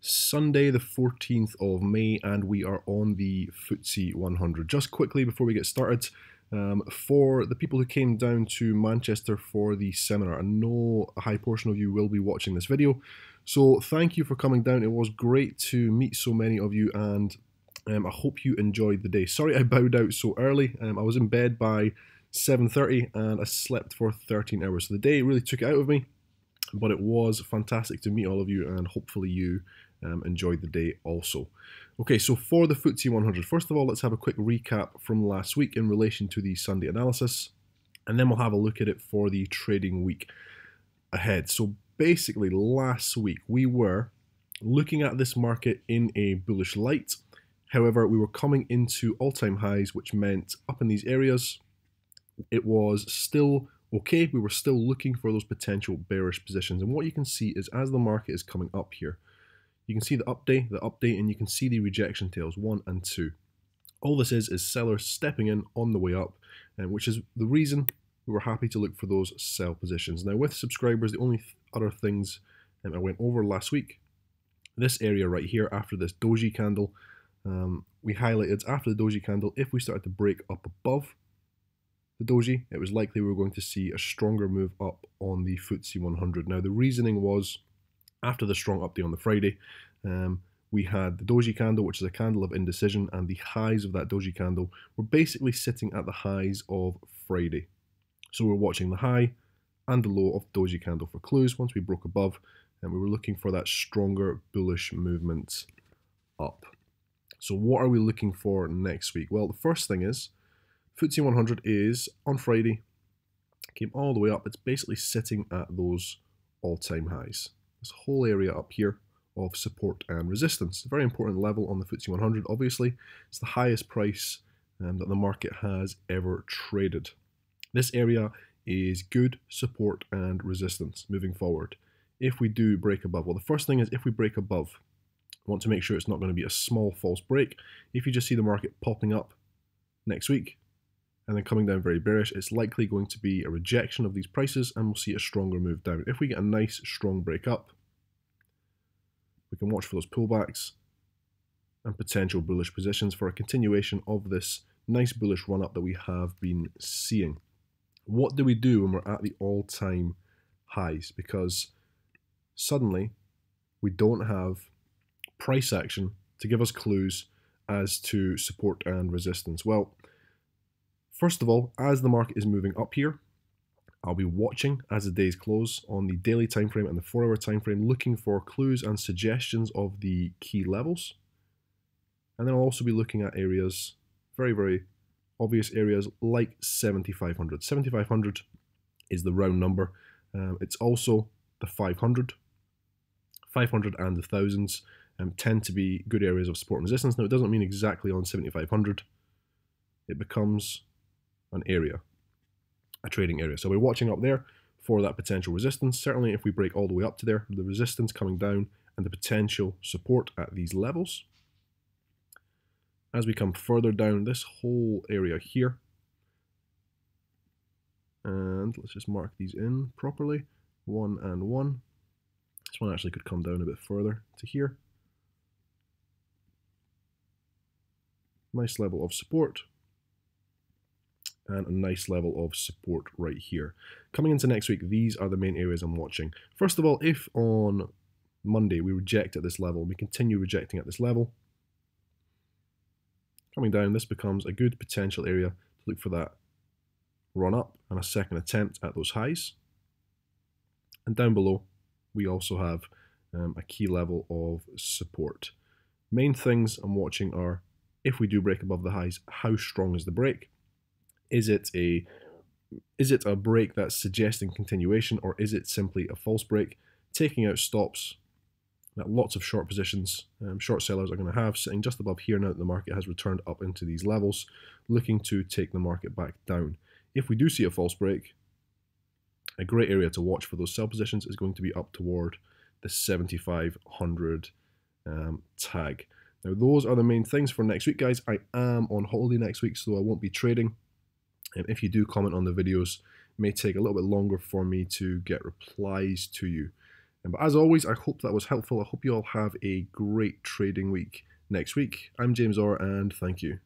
Sunday the 14th of May, and we are on the FTSE 100. Just quickly before we get started, for the people who came down to Manchester for the seminar, I know a high portion of you will be watching this video, so thank you for coming down. It was great to meet so many of you, and I hope you enjoyed the day. Sorry I bowed out so early. I was in bed by 7:30 and I slept for 13 hours, so the day really took it out of me, but it was fantastic to meet all of you, and hopefully you enjoyed the day also. Okay, so for the FTSE 100, first of all, let's have a quick recap from last week in relation to the Sunday analysis, and then we'll have a look at it for the trading week ahead. So basically, last week we were looking at this market in a bullish light. However, we were coming into all-time highs, which meant up in these areas, it was still okay. We were still looking for those potential bearish positions. And what you can see is as the market is coming up here, you can see the update, and you can see the rejection tails 1 and 2. All this is sellers stepping in on the way up, which is the reason we were happy to look for those sell positions. Now with subscribers, the only other things I went over last week, this area right here after this doji candle, we highlighted after the doji candle, if we started to break up above the doji, it was likely we were going to see a stronger move up on the FTSE 100. Now the reasoning was, after the strong update on the Friday, we had the doji candle, which is a candle of indecision, and the highs of that doji candle were basically sitting at the highs of Friday. So we're watching the high and the low of the doji candle for clues. Once we broke above, and we were looking for that stronger bullish movement up. So what are we looking for next week? Well, the first thing is, FTSE 100 is on Friday, came all the way up. It's basically sitting at those all-time highs. This whole area up here of support and resistance. A very important level on the FTSE 100, obviously. It's the highest price that the market has ever traded. This area is good support and resistance moving forward. If we do break above, well, the first thing is if we break above, I want to make sure it's not going to be a small false break. If you just see the market popping up next week and then coming down very bearish, it's likely going to be a rejection of these prices, and we'll see a stronger move down. If we get a nice strong break up, we can watch for those pullbacks and potential bullish positions for a continuation of this nice bullish run up that we have been seeing. What do we do when we're at the all-time highs? Because suddenly we don't have price action to give us clues as to support and resistance. Well, first of all, as the market is moving up here, I'll be watching as the days close on the daily time frame and the 4-hour time frame, looking for clues and suggestions of the key levels. And then I'll also be looking at areas, very, very obvious areas like 7,500. 7,500 is the round number. It's also the 500. 500 and the thousands tend to be good areas of support and resistance. Now, it doesn't mean exactly on 7,500. It becomes an area, a trading area. So we're watching up there for that potential resistance. Certainly if we break all the way up to there, the resistance coming down and the potential support at these levels. As we come further down this whole area here, and let's just mark these in properly, 1 and 1. This one actually could come down a bit further to here. Nice level of support. And a nice level of support right here. Coming into next week, these are the main areas I'm watching. First of all, if on Monday we reject at this level, we continue rejecting at this level, coming down, this becomes a good potential area to look for that run up and a second attempt at those highs. And down below, we also have a key level of support. Main things I'm watching are, if we do break above the highs, how strong is the break? Is it a break that's suggesting continuation, or is it simply a false break? Taking out stops that lots of short positions, short sellers are going to have sitting just above here now that the market has returned up into these levels, looking to take the market back down. If we do see a false break, a great area to watch for those sell positions is going to be up toward the 7,500 tag. Now those are the main things for next week, guys. I am on holiday next week, so I won't be trading. If you do comment on the videos, it may take a little bit longer for me to get replies to you. But as always, I hope that was helpful. I hope you all have a great trading week next week. I'm James Orr, and thank you.